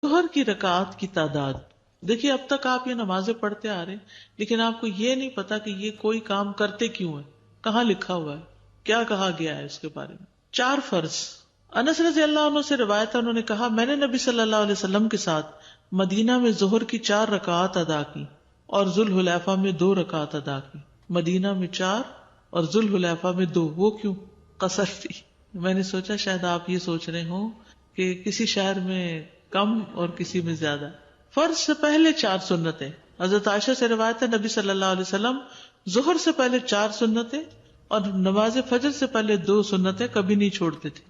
ظہر کی رکعات کی تعداد. دیکھیے اب تک آپ یہ نمازیں پڑھتے آ رہے ہیں لیکن آپ کو یہ نہیں پتا کہ یہ کوئی کام کرتے کیوں ہے, کہاں لکھا ہوا ہے, کیا کہا گیا ہے اس کے بارے میں. 4 فرض. انس رضی اللہ عنہ سے روایت ہے, انہوں نے کہا میں نے نبی صلی اللہ علیہ وسلم کے ساتھ مدینہ میں ظہر کی 4 رکعات ادا کی اور ذوالحلیفہ میں 2 رکعات ادا کی. مدینہ میں 4 اور ذوالحلیفہ میں 2. وہ کیوں؟ قصر تھی. میں نے سوچا شاید آپ یہ سوچ رہے ہوں کہ کسی شہر میں کم اور کسی میں زیادہ. فرض سے پہلے 4 سنتیں. حضرت عائشہ سے روایت ہے نبی صلی اللہ علیہ وسلم ظہر سے پہلے 4 سنتیں اور نماز فجر سے پہلے 2 سنتیں کبھی نہیں چھوڑتے تھے.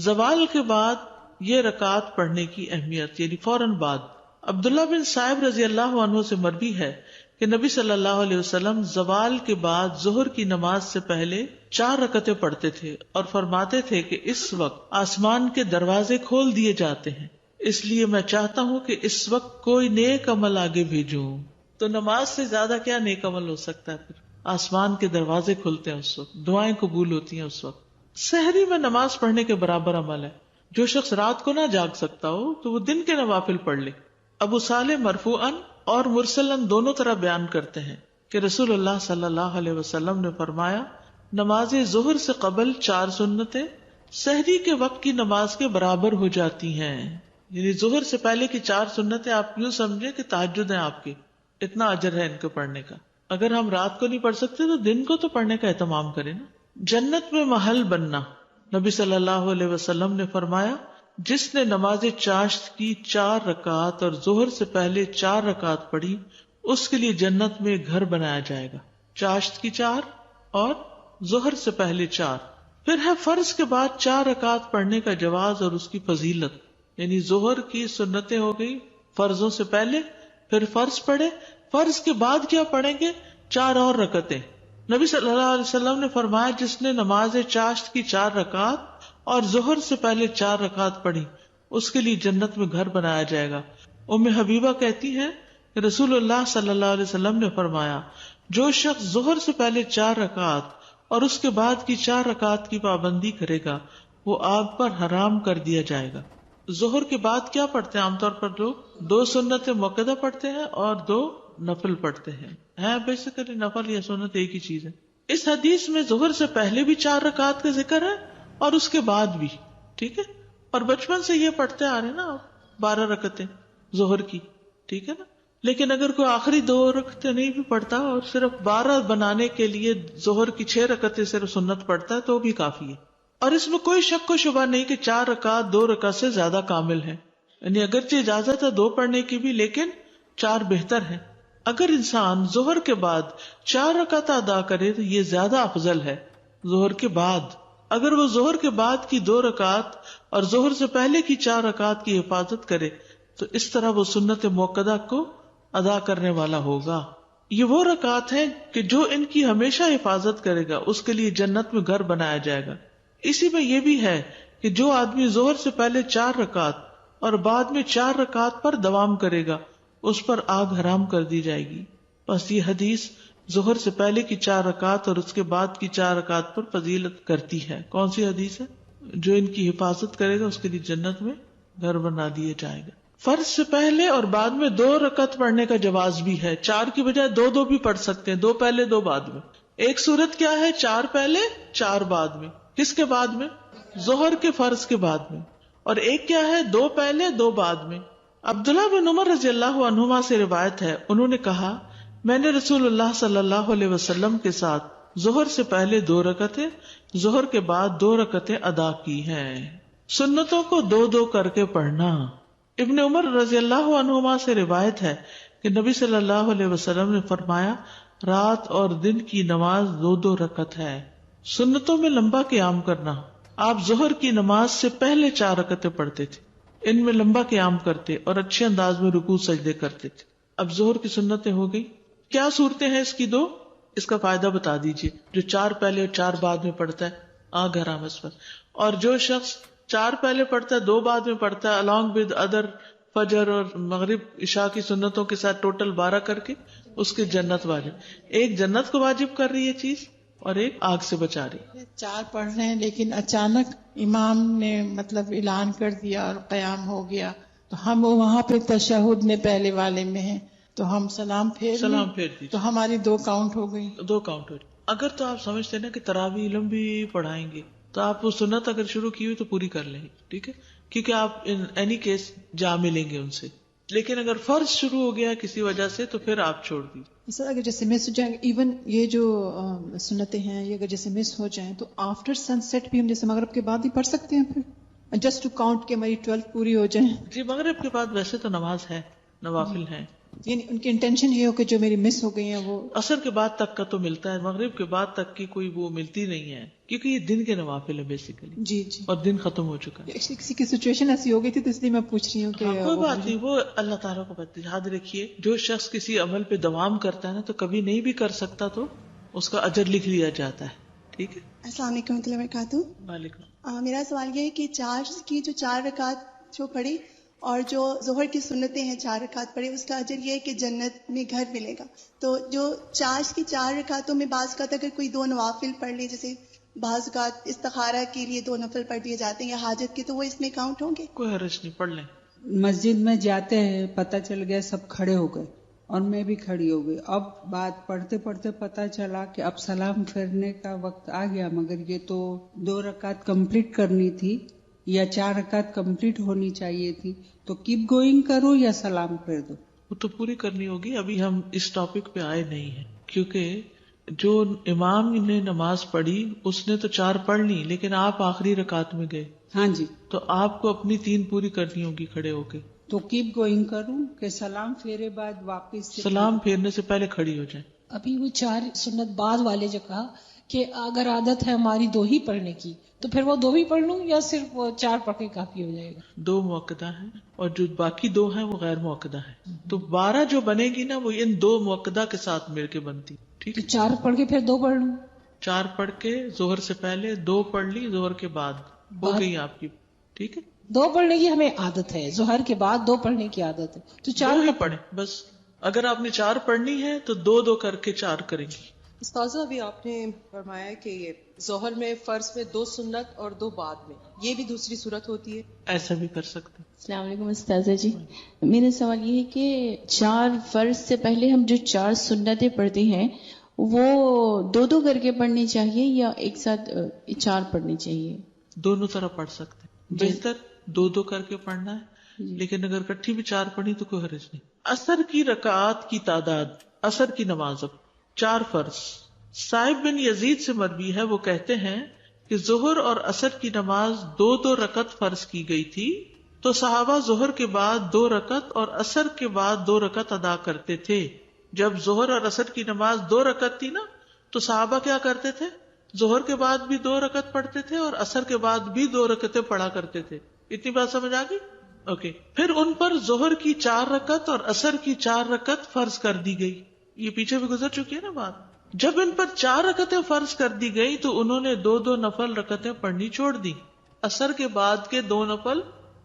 زوال کے بعد یہ رکعات پڑھنے کی اہمیت, یعنی فوراً بعد. عبداللہ بن صائب رضی اللہ عنہ سے مروی ہے کہ نبی صلی اللہ علیہ وسلم زوال کے بعد ظہر کی نماز سے پہلے 4 رکعتیں پڑھتے تھے اور فرماتے تھے کہ اس وقت آسمان کے دروازے کھول دیے جاتے ہیں, اس لیے میں چاہتا ہوں کہ اس وقت کوئی نیک عمل آگے بھیجوں. تو نماز سے زیادہ کیا نیک عمل ہو سکتا ہے؟ پھر آسمان کے دروازے کھلتے ہیں اس وقت, دعائیں قبول ہوتی ہیں اس وقت. سحری میں نماز پڑھنے کے برابر عمل ہے. جو شخص رات کو نہ جاگ سکتا ہو تو وہ دن کے نوافل پڑھ لے. ابو صالح مرفوعاً اور مرسلاً دونوں طرح بیان کرتے ہیں کہ رسول اللہ صلی اللہ علیہ وسلم نے فرمایا نماز ظہر سے قبل 4 سنتیں سحری کے وقت کی نماز کے برابر ہو جاتی ہیں. یعنی ظہر سے پہلے کی 4 سنتیں آپ یوں سمجھیں کہ تہجد ہیں آپ کی, اتنا اجر ہے ان کو پڑھنے کا. اگر ہم رات کو نہیں پڑھ سکتے تو دن کو تو پڑھنے کا اہتمام کریں نا. جنت میں محل بننا. نبی صلی اللہ علیہ وسلم نے فرمایا جس نے نماز چاشت کی 4 رکعات اور ظہر سے پہلے 4 رکعات پڑھی اس کے لیے جنت میں گھر بنایا جائے گا. چاشت کی 4 اور ظہر سے پہلے 4. پھر ہے فرض کے بعد 4 رکعات پڑھنے کا جواز اور اس کی فضیلت. یعنی ظہر کی سنتیں ہو گئی فرضوں سے پہلے, پھر فرض پڑھے, فرض کے بعد کیا پڑھیں گے؟ 4 اور رکعتیں. نبی صلی اللہ علیہ وسلم نے فرمایا جس نے نماز چاشت کی 4 رکعات اور ظہر سے پہلے 4 رکعات پڑھی اس کے لیے جنت میں گھر بنایا جائے گا. ام حبیبہ کہتی ہے کہ رسول اللہ صلی اللہ علیہ وسلم نے فرمایا جو شخص ظہر سے پہلے 4 رکعات اور اس کے بعد کی 4 رکعات کی پابندی کرے گا وہ آگ پر حرام کر دیا جائے گا. ظہر کے بعد کیا پڑھتے ہیں عام طور پر لوگ؟ 2 سنت مؤکدہ پڑھتے ہیں اور 2 نفل پڑھتے ہیں. بیسیکلی نفل یا سنت ایک ہی چیز ہے. اس حدیث میں ظہر سے پہلے بھی 4 رکعات کا ذکر ہے اور اس کے بعد بھی. ٹھیک ہے, اور بچپن سے یہ پڑھتے آ رہے ہیں نا 12 رکعتیں ظہر کی. ٹھیک ہے نا. لیکن اگر کوئی آخری 2 رکعتیں نہیں بھی پڑھتا اور صرف 12 بنانے کے لیے ظہر کی 6 رکعتیں صرف سنت پڑھتا ہے تو بھی کافی ہے. اور اس میں کوئی شک و شبہ نہیں کہ 4 رکعت 2 رکعت سے زیادہ کامل ہے. یعنی اگرچہ اجازت ہے 2 پڑھنے کی بھی لیکن 4 بہتر ہے. اگر انسان ظہر کے بعد 4 رکعت ادا کرے تو یہ زیادہ افضل ہے. ظہر کے بعد اگر وہ ظہر کے بعد کی 2 رکعت اور ظہر سے پہلے کی 4 رکعت کی حفاظت کرے تو اس طرح وہ سنت موقدہ کو ادا کرنے والا ہوگا. یہ وہ رکعت ہیں کہ جو ان کی ہمیشہ حفاظت کرے گا اس کے لیے جنت میں گھر بنایا جائے گا. اسی میں یہ بھی ہے کہ جو آدمی ظہر سے پہلے 4 رکعت اور بعد میں 4 رکعت پر دوام کرے گا اس پر آگ حرام کر دی جائے گی. بس یہ حدیث ظہر سے پہلے کی 4 رکعت اور اس کے بعد کی 4 رکعت پر فضیلت کرتی ہے. کون سی حدیث ہے؟ جو ان کی حفاظت کرے گا اس کے لیے جنت میں گھر بنا دیا جائے گا. فرض سے پہلے اور بعد میں 2 رکعت پڑھنے کا جواز بھی ہے. 4 کی بجائے 2 بھی پڑھ سکتے ہیں, 2 پہلے 2 بعد میں. ایک صورت کیا ہے 4 پہلے 4 بعد میں. کس کے بعد میں؟ ظہر کے فرض کے بعد میں. اور ایک کیا ہے 2 پہلے 2 بعد میں. عبداللہ بن عمر رضی اللہ عنہما سے روایت ہے انہوں نے کہا میں نے رسول اللہ صلی اللہ علیہ وسلم کے ساتھ ظہر سے پہلے 2 رکعتیں ظہر کے بعد 2 رکعتیں ادا کی ہیں. سنتوں کو 2 کر کے پڑھنا. ابن عمر رضی اللہ عنہما سے روایت ہے کہ نبی صلی اللہ علیہ وسلم نے فرمایا رات اور دن کی نماز 2 رکعت ہے. سنتوں میں لمبا قیام کرنا. آپ ظہر کی نماز سے پہلے 4 رکعتیں پڑھتے تھے, ان میں لمبا قیام کرتے اور اچھے انداز میں رکوع سجدے کرتے تھے. اب ظہر کی سنتیں ہو گئی. کیا صورتیں ہیں اس کی 2؟ اس کا فائدہ بتا دیجئے. جو 4 پہلے اور 4 بعد میں پڑھتا ہے آگ حرام اس پر. اور جو شخص 4 پہلے پڑھتا ہے 2 بعد میں پڑھتا ہے along with other فجر اور مغرب عشاء کی سنتوں کے ساتھ ٹوٹل 12 کر کے اس کی جنت واجب. ایک جنت کو واجب کر رہی ہے چیز اور ایک آگ سے بچا رہی. 4 پڑھ رہے ہیں لیکن اچانک امام نے مطلب اعلان کر دیا اور قیام ہو گیا تو ہم وہاں پہ تشہد میں پہلے والے میں ہیں تو ہم سلام پھیر دیجیے تو ہماری 2 کاؤنٹ ہو گئی. 2 کاؤنٹ ہو. اگر تو آپ سمجھتے نا کہ تراویح لمبی پڑھائیں گے تو آپ وہ سنت اگر شروع کی ہوئی تو پوری کر لیں. ٹھیک ہے, کیونکہ آپ ان اینی کیس جا ملیں گے ان سے. لیکن اگر فرض شروع ہو گیا کسی وجہ سے تو پھر آپ چھوڑ دیجیے. سر اگر جیسے مس ہو جائیں ایون یہ جو سنتیں ہیں یہ اگر جیسے مس ہو جائیں تو آفٹر سن سیٹ بھی ہم جیسے مغرب کے بعد ہی پڑھ سکتے ہیں پھر جسٹ ٹو کاؤنٹ کہ ہماری 12 پوری ہو جائیں. جی مغرب کے بعد ویسے تو نماز ہے, نوافل ہیں, یعنی ان کی انٹینشن یہ ہو کہ جو میری مس ہو گئی ہیں وہ عصر کے بعد تک کا تو ملتا ہے, مغرب کے بعد تک کی کوئی وہ ملتی نہیں ہے کیونکہ یہ دن کے نوافل ہے بیسیکلی. جی اور دن ختم ہو چکا ہے. کسی کی سچویشن ایسی ہو گئی تھی تو اس لیے میں پوچھ رہی ہوں کہ کوئی بات نہیں, وہ اللہ تعالیٰ کو پتہ. یاد رکھیے جو شخص کسی عمل پہ دوام کرتا ہے نا تو کبھی نہیں بھی کر سکتا تو اس کا اجر لکھ لیا جاتا ہے. ٹھیک ہے. السلام علیکم ورحمۃ اللہ وبرکاتہ. وعلیکم. میرا سوال یہ ہے کہ چارج کی جو 4 رکعت جو پڑھی اور جو ظہر کی سنتیں ہیں 4 رکعت پڑھے اس کا اجر یہ ہے کہ جنت میں گھر ملے گا. تو جو چارج کی 4 رکعتوں میں بعض اوقات اگر کوئی 2 نوافل پڑھ لے, جیسے بعض اوقات استخارہ کے لیے 2 نفل پڑھ دیے جاتے ہیں یا حاجت کے, تو وہ اس میں کاؤنٹ ہوں گے؟ کوئی حرج نہیں, پڑھ لیں. مسجد میں جاتے ہیں پتہ چل گیا سب کھڑے ہو گئے اور میں بھی کھڑی ہو گئی, اب بات پڑھتے پڑھتے پتہ چلا کہ اب سلام پھیرنے کا وقت آ گیا, مگر یہ تو 2 رکعت کمپلیٹ کرنی تھی یا 4 رکعت کمپلیٹ ہونی چاہیے تھی, تو کیپ گوئنگ کرو یا سلام پھیر دو؟ وہ تو پوری کرنی ہوگی. ابھی ہم اس ٹاپک پہ آئے نہیں ہیں کیونکہ جو امام نے نماز پڑھی اس نے تو 4 پڑھ لی لیکن آپ آخری رکعت میں گئے. ہاں جی, تو آپ کو اپنی 3 پوری کرنی ہوگی کھڑے ہو کے. تو کیپ گوئنگ کروں کہ سلام پھیرے بعد واپس سلام پھیرنے سے پہلے کھڑی ہو جائیں. ابھی وہ 4 سنت بعد والے جو کہا کہ اگر عادت ہے ہماری 2 ہی پڑھنے کی تو پھر وہ 2 ہی پڑھ لوں یا صرف وہ 4 پڑھ کے کافی ہو جائے گا؟ 2 مؤکدہ ہیں اور جو باقی 2 ہیں وہ غیر مؤکدہ ہیں. تو 12 جو بنے گی نا وہ ان 2 مؤکدہ کے ساتھ مل کے بنتی. ٹھیک ہے, 4 پڑھ کے پھر 2 پڑھ لوں. 4 پڑھ کے ظہر سے پہلے 2 پڑھ لی, ظہر کے بعد ہو گئی آپ کی. ٹھیک ہے, 2 پڑھنے کی ہمیں عادت ہے, ظہر کے بعد 2 پڑھنے کی عادت ہے, تو 4 ہی پڑھیں بس. اگر آپ نے 4 پڑھنی ہے تو 2 کر کے 4 کریں گی. استاذہ ابھی آپ نے فرمایا کہ یہ ظہر میں فرض میں 2 سنت اور 2 بعد میں, یہ بھی دوسری صورت ہوتی ہے؟ ایسا بھی کر سکتے. السلام علیکم استاذہ جی, میرا سوال یہ ہے کہ 4 فرض سے پہلے ہم جو 4 سنتیں پڑھتے ہیں وہ 2 کر کے پڑھنی چاہیے یا ایک ساتھ 4 پڑھنی چاہیے؟ دونوں طرح پڑھ سکتے. بہتر 2 کر کے پڑھنا ہے, لیکن اگر کٹھی بھی 4 پڑھی تو کوئی حرج نہیں. عصر کی رکعات کی تعداد, عصر کی نماز اب 4 فرض. صائب بن یزید سے مروی ہے, وہ کہتے ہیں کہ ظہر اور عصر کی نماز 2 رکعت فرض کی گئی تھی تو صحابہ ظہر کے بعد 2 رکعت اور عصر کے بعد 2 رکعت ادا کرتے تھے. جب ظہر اور عصر کی نماز 2 رکعت تھی نا تو صحابہ کیا کرتے تھے, ظہر کے بعد بھی 2 رکعت پڑھتے تھے اور عصر کے بعد بھی 2 رکعتیں پڑھا کرتے تھے. اتنی بات سمجھ آ گئی؟ اوکے. پھر ان پر ظہر کی 4 رکعت اور عصر کی 4 رکعت فرض کر دی گئی. یہ پیچھے بھی گزر چکی ہے نا بات. جب ان پر 4 رکعتیں فرض کر دی گئی تو انہوں نے 2 نفل رکعتیں پڑھنی چھوڑ دی, عصر کے بعد کے 2 نفل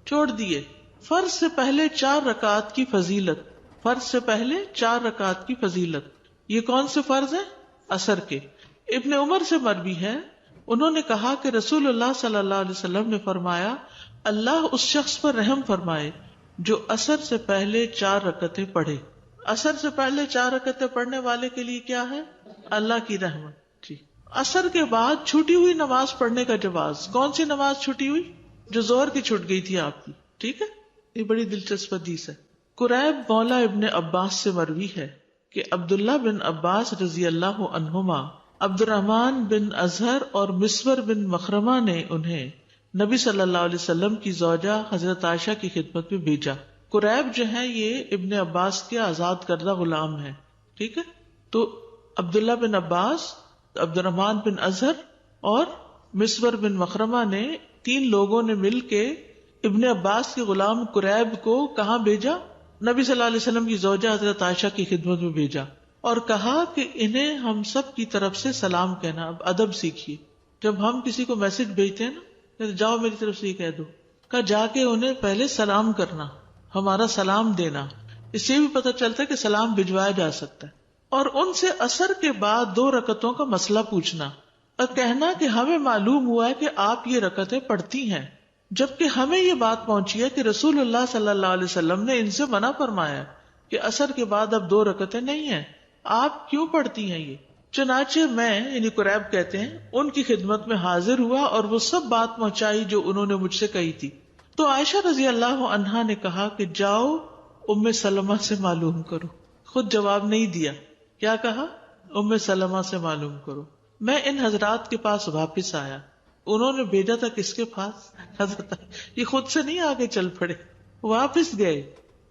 چھوڑ دیے. فرض سے پہلے 4 رکعت کی فضیلت, فرض سے پہلے 4 رکعت کی فضیلت. یہ کون سے فرض ہیں؟ عصر کے. ابن عمر سے مروی ہے, انہوں نے کہا کہ رسول اللہ صلی اللہ علیہ وسلم نے فرمایا, اللہ اس شخص پر رحم فرمائے جو عصر سے پہلے 4 رکعتیں پڑھے. عصر سے پہلے 4 رکعتیں پڑھنے والے کے لیے کیا ہے؟ اللہ کی رحمت. جی. عصر کے بعد چھوٹی ہوئی نماز پڑھنے کا جواز. کون سی نماز چھوٹی ہوئی؟ جو ظہر کی چھوٹ گئی تھی آپ کی. ٹھیک ہے, یہ بڑی دلچسپ حدیث ہے. قریب مولا ابن عباس سے مروی ہے کہ عبداللہ بن عباس رضی اللہ عنہما عبد الرحمن بن اظہر اور مسور بن مخرمہ نے انہیں نبی صلی اللہ علیہ وسلم کی زوجہ حضرت عائشہ کی خدمت میں بھیجا. قریب جو ہے یہ ابن عباس کے آزاد کردہ غلام ہے. ٹھیک ہے, تو عبداللہ بن عباس, عبد الرحمن بن اظہر اور مسور بن مخرمہ نے 3 لوگوں نے مل کے ابن عباس کے غلام قریب کو کہاں بھیجا؟ نبی صلی اللہ علیہ وسلم کی زوجہ حضرت عائشہ کی خدمت میں بھیجا اور کہا کہ انہیں ہم سب کی طرف سے سلام کہنا. اب ادب سیکھیے, جب ہم کسی کو میسج بھیجتے ہیں نا, جاؤ میری طرف سے یہ کہہ دو, کہ جا کے انہیں پہلے سلام کرنا, ہمارا سلام دینا. اس سے بھی پتہ چلتا ہے کہ سلام بھجوایا جا سکتا ہے. اور ان سے عصر کے بعد 2 رکعتوں کا مسئلہ پوچھنا اور کہنا کہ ہمیں معلوم ہوا ہے کہ آپ یہ رکعتیں پڑھتی ہیں. جبکہ ہمیں یہ بات پہنچی ہے کہ رسول اللہ صلی اللہ علیہ وسلم نے ان سے منع فرمایا کہ عصر کے بعد اب 2 رکعتیں نہیں ہیں، آپ کیوں پڑھتی ہیں یہ؟ چنانچہ میں یعنی قریب کہتے ہیں ان کی خدمت میں حاضر ہوا اور وہ سب بات پہنچائی جو انہوں نے مجھ سے کہی تھی. تو عائشہ رضی اللہ عنہا نے کہا کہ جاؤ ام سلمہ سے معلوم کرو. خود جواب نہیں دیا، کیا کہا؟ ام سلمہ سے معلوم کرو. میں ان حضرات کے پاس واپس آیا. انہوں نے بھیجا تھا کس کے پاس؟ حضرت. یہ خود سے نہیں آگے چل پڑے، واپس گئے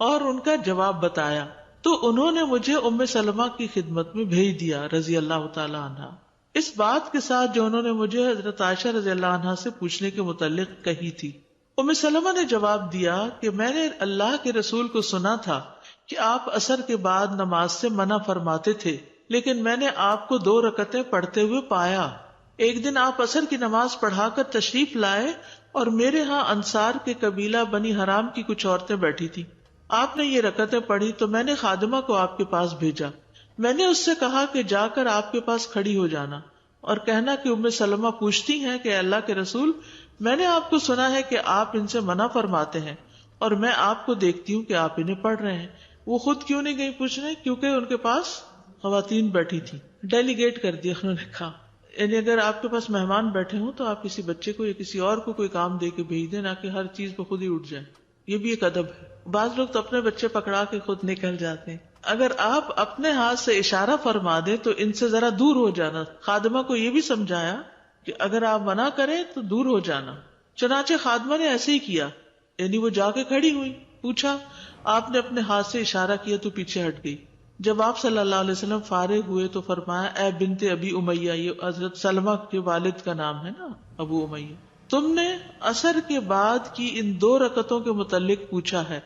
اور ان کا جواب بتایا. تو انہوں نے مجھے ام سلمہ کی خدمت میں بھیج دیا رضی اللہ تعالی عنہ، اس بات کے ساتھ جو انہوں نے مجھے حضرت عائشہ رضی اللہ عنہ سے پوچھنے کے متعلق کہی تھی. ام سلمہ نے جواب دیا کہ میں نے اللہ کے رسول کو سنا تھا کہ آپ عصر کے بعد نماز سے منع فرماتے تھے، لیکن میں نے آپ کو 2 رکعتیں پڑھتے ہوئے پایا. ایک دن آپ عصر کی نماز پڑھا کر تشریف لائے اور میرے ہاں انصار کے قبیلہ بنی حرام کی کچھ عورتیں بیٹھی تھی. آپ نے یہ رکعتیں پڑھی تو میں نے خادمہ کو آپ کے پاس بھیجا. میں نے اس سے کہا کہ جا کر آپ کے پاس کھڑی ہو جانا اور کہنا کہ ام سلمہ پوچھتی ہیں کہ اللہ کے رسول، میں نے آپ کو سنا ہے کہ آپ ان سے منع فرماتے ہیں اور میں آپ کو دیکھتی ہوں کہ آپ انہیں پڑھ رہے ہیں. وہ خود کیوں نہیں گئی پوچھنے؟ کیونکہ ان کے پاس خواتین بیٹھی تھی. ڈیلیگیٹ کر دیا انہوں نے کہا. یعنی اگر آپ کے پاس مہمان بیٹھے ہوں تو آپ کسی بچے کو یا کسی اور کو کوئی کام دے کے بھیج دیں، نہ کہ ہر چیز پہ خود ہی اٹھ جائیں. یہ بھی ایک ادب ہے. بعض لوگ تو اپنے بچے پکڑا کے خود نکل جاتے ہیں. اگر آپ اپنے ہاتھ سے اشارہ فرما دیں تو ان سے ذرا دور ہو جانا. خادمہ کو یہ بھی سمجھایا کہ اگر آپ منع کریں تو دور ہو جانا. چنانچہ خادمہ نے ایسے ہی کیا، یعنی وہ جا کے کھڑی ہوئی. پوچھا، آپ نے اپنے ہاتھ سے اشارہ کیا تو پیچھے ہٹ گئی. جب آپ صلی اللہ علیہ وسلم فارغ ہوئے تو فرمایا، اے بنت ابی امیہ، یہ حضرت سلمہ کے والد کا نام ہے نا، ابو امیہ، تم نے عصر کے بعد کی ان 2 رکعتوں کے متعلق پوچھا ہے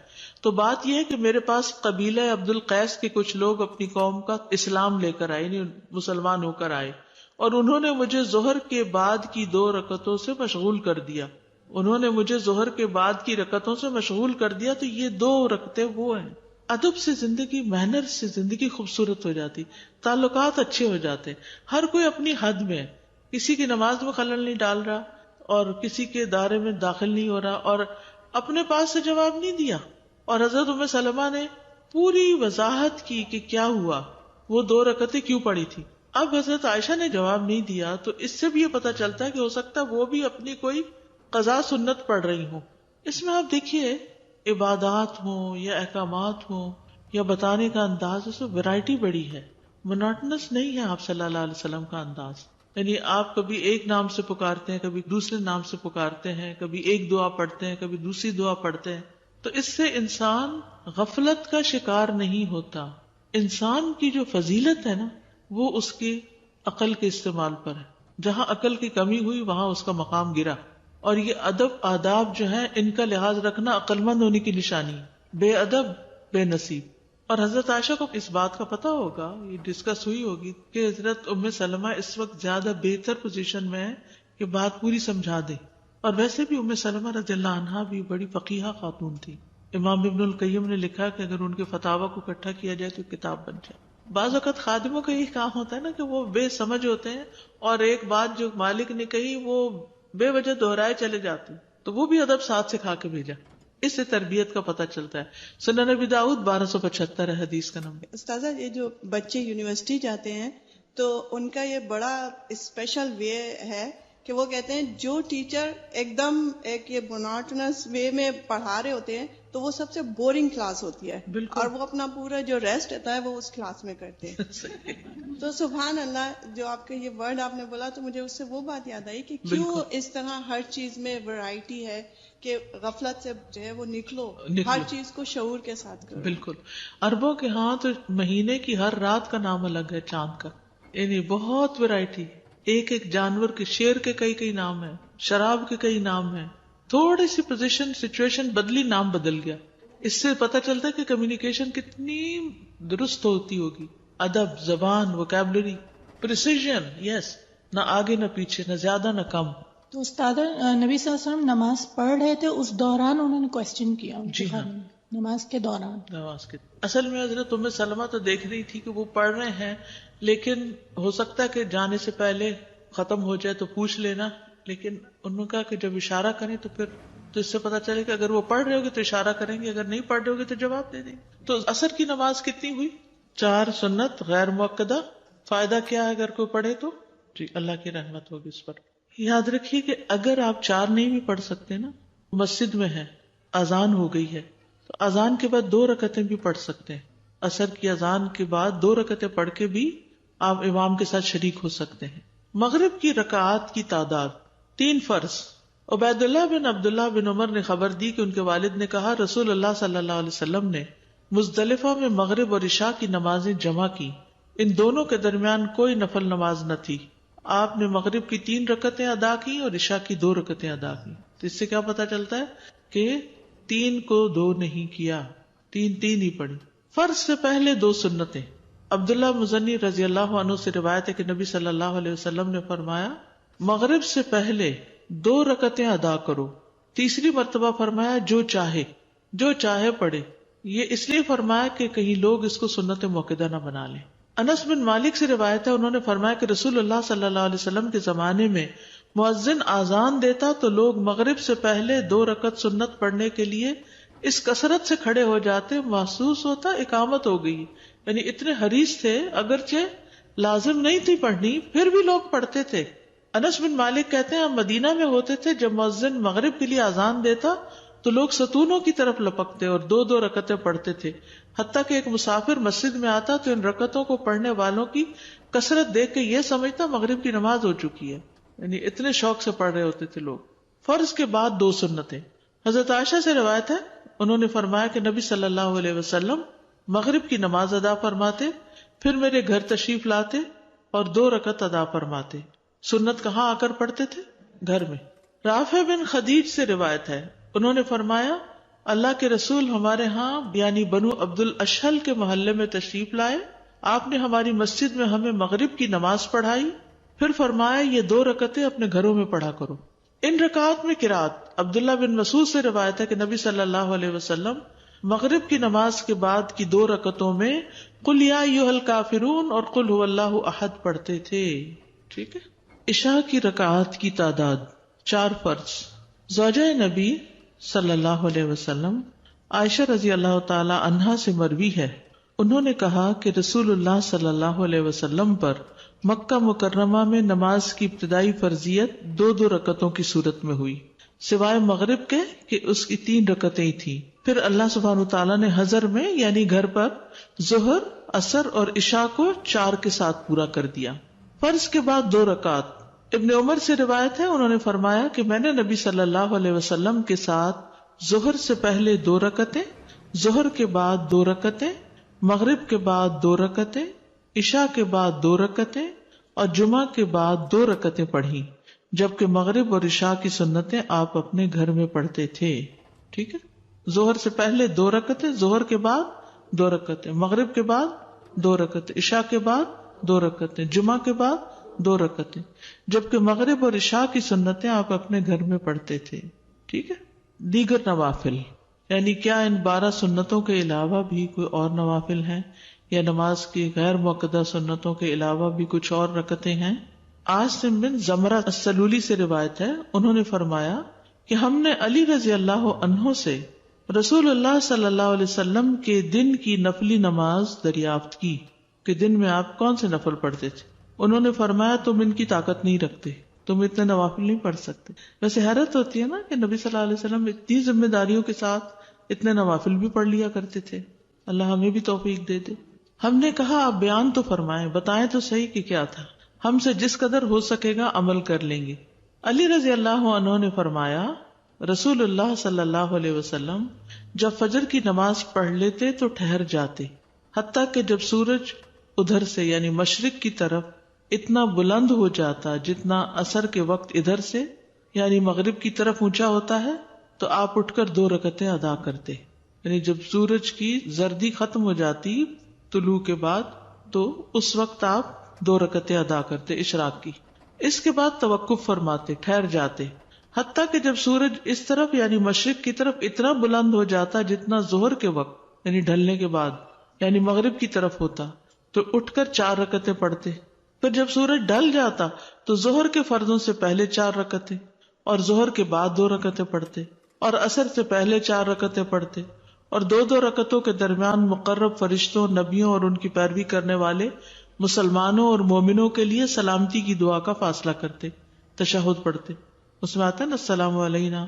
تو بات یہ ہے کہ میرے پاس قبیلہ عبد القیس کے کچھ لوگ اپنی قوم کا اسلام لے کر آئے، یعنی مسلمان ہو کر آئے، اور انہوں نے مجھے ظہر کے بعد کی 2 رکعتوں سے مشغول کر دیا. انہوں نے مجھے ظہر کے بعد کی رکعتوں سے مشغول کر دیا. تو یہ 2 رکعتیں وہ ہیں. ادب سے زندگی، محنت سے زندگی خوبصورت ہو جاتی، تعلقات اچھے ہو جاتے. ہر کوئی اپنی حد میں، کسی کی نماز میں خلل نہیں ڈال رہا اور کسی کے دائرے میں داخل نہیں ہو رہا، اور اپنے پاس سے جواب نہیں دیا. اور حضرت ام سلمہ نے پوری وضاحت کی کہ کیا ہوا، وہ 2 رکعتیں کیوں پڑھی تھی. اب حضرت عائشہ نے جواب نہیں دیا تو اس سے بھی یہ پتا چلتا ہے کہ ہو سکتا ہے وہ بھی اپنی کوئی قضا سنت پڑھ رہی ہوں. اس میں آپ دیکھیے، عبادات ہوں یا احکامات ہوں یا بتانے کا انداز، اس میں ویرائٹی بڑی ہے. مونوٹنس نہیں ہے آپ صلی اللہ علیہ وسلم کا انداز. یعنی آپ کبھی ایک نام سے پکارتے ہیں، کبھی دوسرے نام سے پکارتے ہیں، کبھی ایک دعا پڑھتے ہیں، کبھی دوسری دعا پڑھتے ہیں. تو اس سے انسان غفلت کا شکار نہیں ہوتا. انسان کی جو فضیلت ہے نا، وہ اس کی عقل کے استعمال پر ہے. جہاں عقل کی کمی ہوئی وہاں اس کا مقام گرا. اور یہ ادب آداب جو ہیں، ان کا لحاظ رکھنا عقل مند ہونے کی نشانی ہے. بے ادب بے نصیب. اور حضرت عائشہ کو اس بات کا پتا ہوگا، یہ ڈسکس ہوئی ہوگی کہ حضرت ام سلمہ اس وقت زیادہ بہتر پوزیشن میں ہے کہ بات پوری سمجھا دے. اور ویسے بھی ام سلمہ رضی اللہ عنہا بھی بڑی فقیہہ خاتون تھی. امام ابن القیم نے لکھا کہ اگر ان کے فتاوی کو اکٹھا کیا جائے تو کتاب بن جائے. بعض اوقات خادموں کا یہی کام ہوتا ہے نا کہ وہ بے سمجھ ہوتے ہیں اور ایک بات جو مالک نے کہی وہ بے وجہ دہرائے چلے جاتے ہیں، تو وہ بھی ادب ساتھ سکھا کے بھیجا. اس سے تربیت کا پتہ چلتا ہے. سنن نبی داؤد 1275 ہے حدیث کا نمبر. استاذہ، یہ جو بچے یونیورسٹی جاتے ہیں تو ان کا یہ بڑا اسپیشل وے ہے کہ وہ کہتے ہیں جو ٹیچر ایک دم ایک یہ مونوٹنس وے میں پڑھا رہے ہوتے ہیں تو وہ سب سے بورنگ کلاس ہوتی ہے. بالکل. اور وہ اپنا پورا جو ریسٹ ہوتا ہے وہ اس کلاس میں کرتے ہیں. تو سبحان اللہ، جو آپ کا یہ ورڈ آپ نے بولا تو مجھے اس سے وہ بات یاد آئی کہ کیوں اس طرح ہر چیز میں ویرائٹی ہے کہ غفلت سے جو ہے وہ نکلو، ہر چیز کو شعور کے ساتھ کرو. بالکل. عربوں کے ہاں تو مہینے کی ہر رات کا نام الگ ہے، چاند کا. یعنی بہت ویرائٹی. ایک ایک جانور کے، شیر کے کئی نام ہیں، شراب کے کئی نام ہیں. تھوڑی سی پوزیشن سچویشن بدلی، نام بدل گیا. اس سے پتہ چلتا ہے کہ کمیونیکیشن کتنی درست ہوتی ہوگی. ادب، زبان، ووکیبلری، پریسیژن. یس، نہ آگے نہ پیچھے، نہ زیادہ نہ کم. تو استاد نبی صلی اللہ علیہ وسلم نماز پڑھ رہے تھے، اس دوران انہوں نے کوسچن کیا. جی ہاں، نماز کے دوران. نماز کے اصل میں حضرت ام سلمہ تو دیکھ رہی تھی کہ وہ پڑھ رہے ہیں، لیکن ہو سکتا ہے کہ جانے سے پہلے ختم ہو جائے تو پوچھ لینا. لیکن انہوں نے کہا کہ جب اشارہ کریں تو پھر تو اس سے پتا چلے کہ اگر وہ پڑھ رہے ہوگے تو اشارہ کریں گے، اگر نہیں پڑھ رہے ہوگے تو جواب دے دیں گے۔ تو عصر کی نماز کتنی ہوئی؟ 4 سنت غیر مؤکدہ۔ فائدہ کیا ہے اگر کوئی پڑھے تو؟ جی اللہ کی رحمت ہوگی اس پر۔ یاد رکھیے کہ اگر آپ 4 نہیں بھی پڑھ سکتے نا، مسجد میں ہے، اذان ہو گئی ہے، تو اذان کے بعد 2 رکعتیں بھی پڑھ سکتے ہیں۔ عصر کی اذان کے بعد 2 رکعتیں پڑھ کے بھی آپ امام کے ساتھ شریک ہو سکتے ہیں۔ مغرب کی رکعات کی تعداد 3 فرض۔ عبید اللہ بن عبداللہ بن عمر نے خبر دی کہ ان کے والد نے کہا رسول اللہ صلی اللہ علیہ وسلم نے مزدلفہ میں مغرب اور عشاء کی نمازیں جمع کی، ان دونوں کے درمیان کوئی نفل نماز نہ تھی۔ آپ نے مغرب کی 3 رکعتیں ادا کی اور عشاء کی 2 رکعتیں ادا کی۔ تو اس سے کیا پتا چلتا ہے کہ 3 کو 2 نہیں کیا، 3 ہی پڑھی۔ فرض سے پہلے 2 سنتیں۔ عبداللہ مزنی رضی اللہ عنہ سے روایت ہے کہ نبی صلی اللہ علیہ وسلم نے فرمایا مغرب سے پہلے 2 رکعتیں ادا کرو، تیسری مرتبہ فرمایا جو چاہے پڑھے۔ یہ اس لیے فرمایا کہ کہیں لوگ اس کو سنت موقدہ نہ بنا لیں۔ انس بن مالک سے روایت ہے، انہوں نے فرمایا کہ رسول اللہ صلی اللہ علیہ وسلم کے زمانے میں مؤذن آذان دیتا تو لوگ مغرب سے پہلے 2 رکعت سنت پڑھنے کے لیے اس کثرت سے کھڑے ہو جاتے، محسوس ہوتا اقامت ہو گئی۔ یعنی اتنے حریص تھے، اگرچہ لازم نہیں تھی پڑھنی پھر بھی لوگ پڑھتے تھے۔ انس بن مالک کہتے ہیں ہم مدینہ میں ہوتے تھے، جب مؤذن مغرب کے لیے اذان دیتا تو لوگ ستونوں کی طرف لپکتے اور 2 رکعتیں پڑھتے تھے، حتیٰ کہ ایک مسافر مسجد میں آتا تو ان رکعتوں کو پڑھنے والوں کی کثرت دیکھ کے یہ سمجھتا مغرب کی نماز ہو چکی ہے۔ یعنی اتنے شوق سے پڑھ رہے ہوتے تھے لوگ۔ فرض کے بعد 2 سنتیں۔ حضرت عائشہ سے روایت ہے، انہوں نے فرمایا کہ نبی صلی اللہ علیہ وسلم مغرب کی نماز ادا فرماتے، پھر میرے گھر تشریف لاتے اور 2 رکعت ادا فرماتے۔ سنت کہاں آ کر پڑھتے تھے؟ گھر میں۔ رافع بن خدیج سے روایت ہے، انہوں نے فرمایا اللہ کے رسول ہمارے ہاں یعنی بنو عبد الاشہل کے محلے میں تشریف لائے، آپ نے ہماری مسجد میں ہمیں مغرب کی نماز پڑھائی، پھر فرمایا یہ 2 رکعتیں اپنے گھروں میں پڑھا کرو۔ ان رکعات میں قرات۔ عبداللہ بن مسعود سے روایت ہے کہ نبی صلی اللہ علیہ وسلم مغرب کی نماز کے بعد کی 2 رکعتوں میں قل یا ایھا الکافرون اور قل ھو اللہ احد پڑھتے تھے۔ ٹھیک ہے۔ عشاء کی رکعات کی تعداد 4 فرض۔ زوجہ نبی صلی اللہ علیہ وسلم عائشہ رضی اللہ تعالی عنہا سے مروی ہے، انہوں نے کہا کہ رسول اللہ صلی اللہ علیہ وسلم پر مکہ مکرمہ میں نماز کی ابتدائی فرضیت 2 رکعتوں کی صورت میں ہوئی، سوائے مغرب کے کہ اس کی 3 رکعتیں تھیں۔ پھر اللہ سبحانہ تعالیٰ نے حضر میں یعنی گھر پر ظہر، عصر اور عشاء کو 4 کے ساتھ پورا کر دیا۔ فرض کے بعد 2 رکعت۔ ابن عمر سے روایت ہے، انہوں نے فرمایا کہ میں نے نبی صلی اللہ علیہ وسلم کے ساتھ ظہر سے پہلے 2 رکعتیں، ظہر کے بعد 2 رکعتیں، مغرب کے بعد 2 رکعتیں، عشاء کے بعد 2 رکعتیں اور جمعہ کے بعد 2 رکعتیں پڑھی، جبکہ مغرب اور عشاء کی سنتیں آپ اپنے گھر میں پڑھتے تھے۔ ٹھیک ہے۔ ظہر سے پہلے 2 رکعتیں، ظہر کے بعد 2 رکعتیں، مغرب کے بعد 2 رکعتیں، عشاء کے بعد 2 رکعتیں، جمعہ کے بعد 2 رکعتیں، جبکہ مغرب اور عشاء کی سنتیں آپ اپنے گھر میں پڑھتے تھے۔ ٹھیک ہے۔ دیگر نوافل، یعنی کیا ان 12 سنتوں کے علاوہ بھی کوئی اور نوافل ہیں، یا نماز کی غیر موقدہ سنتوں کے علاوہ بھی کچھ اور رکعتیں ہیں؟ عاصم بن زمرہ السلولی سے روایت ہے، انہوں نے فرمایا کہ ہم نے علی رضی اللہ عنہ سے رسول اللہ صلی اللہ علیہ وسلم کے دن کی نفلی نماز دریافت کی کہ دن میں آپ کون سے نفل پڑھتے تھے۔ انہوں نے فرمایا تم ان کی طاقت نہیں رکھتے، تم اتنے نوافل نہیں پڑھ سکتے۔ ویسے حیرت ہوتی ہے نا کہ نبی صلی اللہ علیہ وسلم اتنی ذمہ داریوں کے ساتھ اتنے نوافل بھی پڑھ لیا کرتے تھے۔ اللہ ہمیں بھی توفیق دے دے۔ ہم نے کہا آپ بیان تو فرمائیں، بتائیں تو صحیح کہ کیا تھا، ہم سے جس قدر ہو سکے گا عمل کر لیں گے۔ علی رضی اللہ عنہ نے فرمایا رسول اللہ صلی اللہ علیہ وسلم جب فجر کی نماز پڑھ لیتے تو ٹھہر جاتے، حتیٰ کہ جب سورج ادھر سے یعنی مشرق کی طرف اتنا بلند ہو جاتا جتنا عصر کے وقت ادھر سے یعنی مغرب کی طرف اونچا ہوتا ہے تو آپ اٹھ کر 2 رکعتیں ادا کرتے، یعنی جب سورج کی زردی ختم ہو جاتی طلوع کے بعد تو اس وقت آپ 2 رکعتیں ادا کرتے اشراق کی۔ اس کے بعد توقف فرماتے، ٹھہر جاتے، حتیٰ کہ جب سورج اس طرف یعنی مشرق کی طرف اتنا بلند ہو جاتا جتنا ظہر کے وقت یعنی ڈھلنے کے بعد یعنی مغرب کی طرف ہوتا تو اٹھ کر 4 رکعتیں پڑھتے۔ پھر جب سورج ڈھل جاتا تو ظہر کے فرضوں سے پہلے 4 رکعتیں اور ظہر کے بعد 2 رکعتیں پڑھتے۔ اور عصر سے پہلے 4 رکعتیں پڑھتے، اور 2 رکعتوں کے درمیان مقرب فرشتوں، نبیوں اور ان کی پیروی کرنے والے مسلمانوں اور مومنوں کے لیے سلامتی کی دعا کا فاصلہ کرتے، تشہد پڑھتے. اس میں آتا ہے نا السلام علینا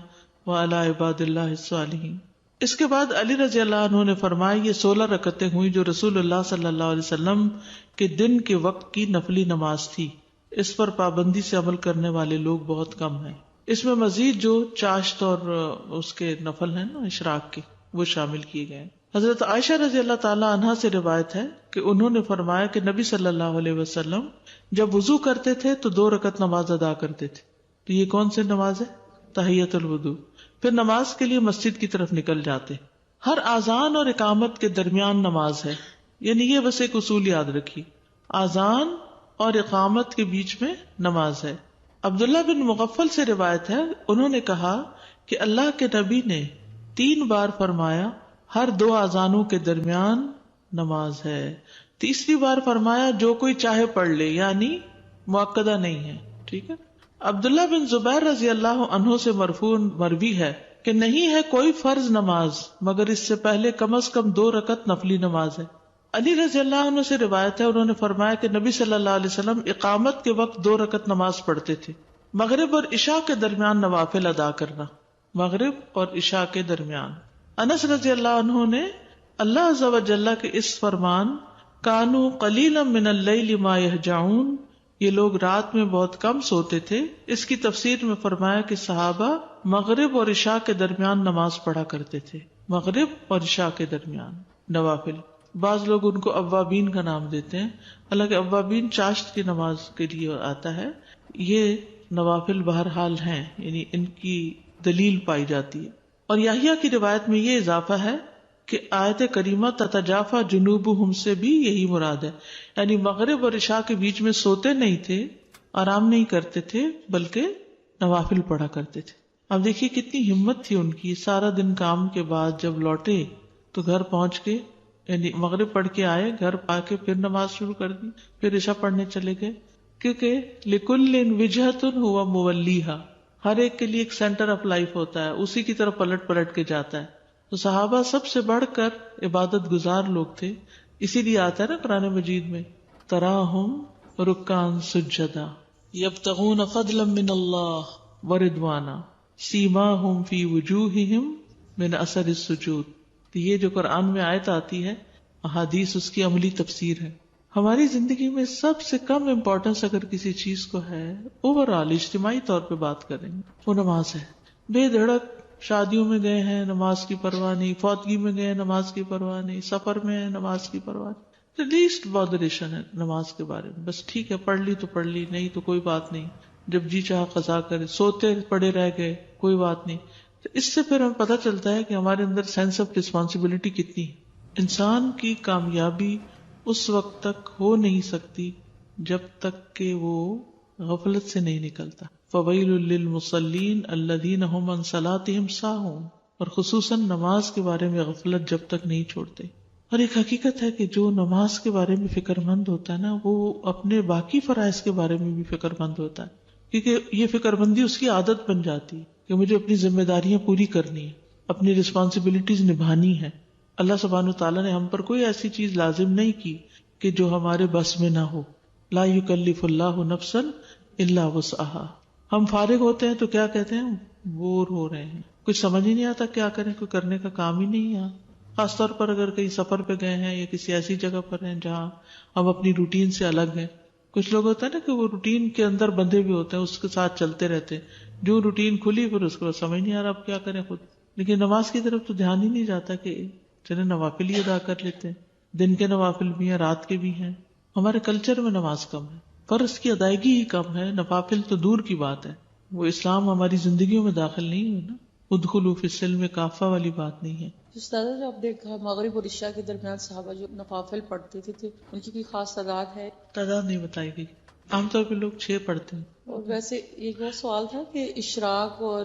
وعلی عباد اللہ الصالحین. اس کے بعد علی رضی اللہ عنہ نے فرمایا یہ 16 رکعتیں ہوئی جو رسول اللہ صلی اللہ علیہ وسلم کے دن کے وقت کی نفلی نماز تھی. اس پر پابندی سے عمل کرنے والے لوگ بہت کم ہیں. اس میں مزید جو چاشت اور اس کے نفل ہیں نا اشراق کے، وہ شامل کیے گئے ہیں. حضرت عائشہ رضی اللہ تعالی عنہا سے روایت ہے کہ انہوں نے فرمایا کہ نبی صلی اللہ علیہ وسلم جب وضو کرتے تھے تو 2 رکعت نماز ادا کرتے تھے. تو یہ کون سی نماز ہے؟ تحیۃ الوضو. پھر نماز کے لیے مسجد کی طرف نکل جاتے. ہر اذان اور اقامت کے درمیان نماز ہے، یعنی یہ بس ایک اصول یاد رکھی، اذان اور اقامت کے بیچ میں نماز ہے. عبداللہ بن مغفل سے روایت ہے، انہوں نے کہا کہ اللہ کے نبی نے 3 بار فرمایا ہر 2 اذانوں کے درمیان نماز ہے. تیسری بار فرمایا جو کوئی چاہے پڑھ لے، یعنی مؤکدہ نہیں ہے. ٹھیک ہے. عبداللہ بن زبیر رضی اللہ عنہ سے مرفوع مروی ہے کہ نہیں ہے کوئی فرض نماز مگر اس سے پہلے کم از کم 2 رکعت نفلی نماز ہے. علی رضی اللہ عنہ سے روایت ہے، انہوں نے فرمایا کہ نبی صلی اللہ علیہ وسلم اقامت کے وقت 2 رکعت نماز پڑھتے تھے. مغرب اور عشاء کے درمیان نوافل ادا کرنا، مغرب اور عشاء کے درمیان. انس رضی اللہ عنہ نے اللہ عز و جل کے اس فرمان کانوا قلیلا من اللیل ما یہجعون، یہ لوگ رات میں بہت کم سوتے تھے، اس کی تفسیر میں فرمایا کہ صحابہ مغرب اور عشاء کے درمیان نماز پڑھا کرتے تھے. مغرب اور عشاء کے درمیان نوافل. بعض لوگ ان کو اوابین کا نام دیتے ہیں، حالانکہ اوابین چاشت کی نماز کے لیے آتا ہے. یہ نوافل بہرحال ہیں، یعنی ان کی دلیل پائی جاتی ہے. اور یحییٰ کی روایت میں یہ اضافہ ہے کہ آیت کریمہ تتجافا جنوبہم سے بھی یہی مراد ہے، یعنی مغرب اور عشاء کے بیچ میں سوتے نہیں تھے، آرام نہیں کرتے تھے، بلکہ نوافل پڑھا کرتے تھے. اب دیکھیے کتنی ہمت تھی ان کی. سارا دن کام کے بعد جب لوٹے تو گھر پہنچ کے یعنی مغرب پڑھ کے آئے، گھر پا کے پھر نماز شروع کر دی، پھر عشاء پڑھنے چلے گئے، کیونکہ لکل وجہۃ ہوا مولیھا، ہر ایک کے لیے ایک سینٹر آف لائف ہوتا ہے، اسی کی طرف پلٹ پلٹ کے جاتا ہے. تو صحابہ سب سے بڑھ کر عبادت گزار لوگ تھے. اسی لیے آتا ہے نا قرآن مجید میں تراہم رکعا سجدا یبتغون فضلا من اللہ ورضوانا سیماہم فی وجوہہم من اثر السجود. تو یہ جو قرآن میں آیت آتی ہے، احادیث اس کی عملی تفسیر ہے. ہماری زندگی میں سب سے کم امپورٹنس اگر کسی چیز کو ہے، اوور آل اجتماعی طور پہ بات کریں گے، وہ نماز ہے. بے دھڑک شادیوں میں گئے ہیں، نماز کی پرواہ نہیں، فوتگی میں گئے ہیں، نماز کی پرواہ نہیں، سفر میں ہیں، نماز کی پرواہ نہیں. لیسٹ بادریشن ہے نماز کے بارے میں، بس ٹھیک ہے پڑھ لی تو پڑھ لی، نہیں تو کوئی بات نہیں، جب جی چاہا قضا کرے، سوتے پڑے رہ گئے کوئی بات نہیں. تو اس سے پھر ہمیں پتہ چلتا ہے کہ ہمارے اندر سینس آف رسپانسبلٹی کتنی ہے. انسان کی کامیابی اس وقت تک ہو نہیں سکتی جب تک کہ وہ غفلت سے نہیں نکلتا. فویل للمصلین الذین هم عن صلاتهم ساہون. اور خصوصاً نماز کے بارے میں غفلت جب تک نہیں چھوڑتے. اور ایک حقیقت ہے کہ جو نماز کے بارے میں فکر مند ہوتا ہے نا، وہ اپنے باقی فرائض کے بارے میں بھی فکر مند ہوتا ہے، کیونکہ یہ فکر مندی اس کی عادت بن جاتی ہے کہ مجھے اپنی ذمہ داریاں پوری کرنی ہے، اپنی رسپانسبلٹیز نبھانی ہے. اللہ سبحانہ وتعالیٰ نے ہم پر کوئی ایسی چیز لازم نہیں کی کہ جو ہمارے بس میں نہ ہو. لا یکلف اللہ نفسا الا وسعہا. ہم فارغ ہوتے ہیں تو کیا کہتے ہیں؟ بور ہو رہے ہیں، کچھ سمجھ ہی نہیں آتا کیا کریں، کوئی کرنے کا کام ہی نہیں ہے. خاص طور پر اگر کہیں سفر پہ گئے ہیں یا کسی ایسی جگہ پر ہیں جہاں ہم اپنی روٹین سے الگ ہیں. کچھ لوگ ہوتا ہے نا کہ وہ روٹین کے اندر بندھے بھی ہوتے ہیں، اس کے ساتھ چلتے رہتے ہیں، جو روٹین کھلی پھر اس کو سمجھ نہیں آ رہا اب کیا کریں خود. لیکن نماز کی طرف تو دھیان ہی نہیں جاتا کہ چلے نوافل ہی ادا کر لیتے ہیں. دن کے نوافل بھی ہیں، رات کے بھی ہیں. ہمارے کلچر میں نماز کم ہے، فرض کی ادائیگی ہی کم ہے، نوافل تو دور کی بات ہے. وہ اسلام ہماری زندگیوں میں داخل نہیں ہوئی نا، ادخلوا فی السلم کافہ والی بات نہیں ہے. استاد جو آپ دیکھا مغرب اور عشاء کے درمیان صحابہ جو نوافل پڑھتے تھے ان کی کوئی خاص تعداد ہے؟ تعداد نہیں بتائی گئی، عام طور پہ لوگ 6 پڑھتے ہیں. اور ویسے ایک اور سوال تھا کہ اشراق اور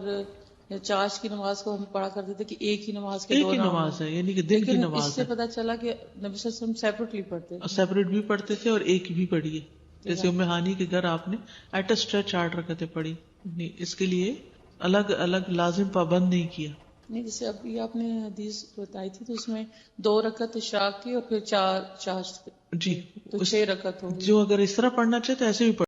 چاش کی نماز کو ہم پڑھا کرتے تھے کہ ایک ہی نماز کے ایک ہی نماز ہے، یعنی کہ دن کی نماز ہے. اس سے پتا چلا کہ نبی صلی اللہ علیہ وسلم سیپریٹلی پڑھتے تھے. سیپریٹ بھی پڑھتے تھے اور ایک بھی پڑھی ہے. جیسے ام ہانی کے گھر آپ نے ایٹ اے اسٹریچ 8 رکعتیں پڑھی. اس کے لیے الگ الگ لازم پابند نہیں کیا. نہیں جیسے ابھی آپ نے حدیث بتائی تھی تو اس میں 2 رکعت اشراق کی اور پھر 4 چاشت جی تو 6 رکعت ہوگی. جو اگر اس طرح پڑھنا چاہے تو ایسے بھی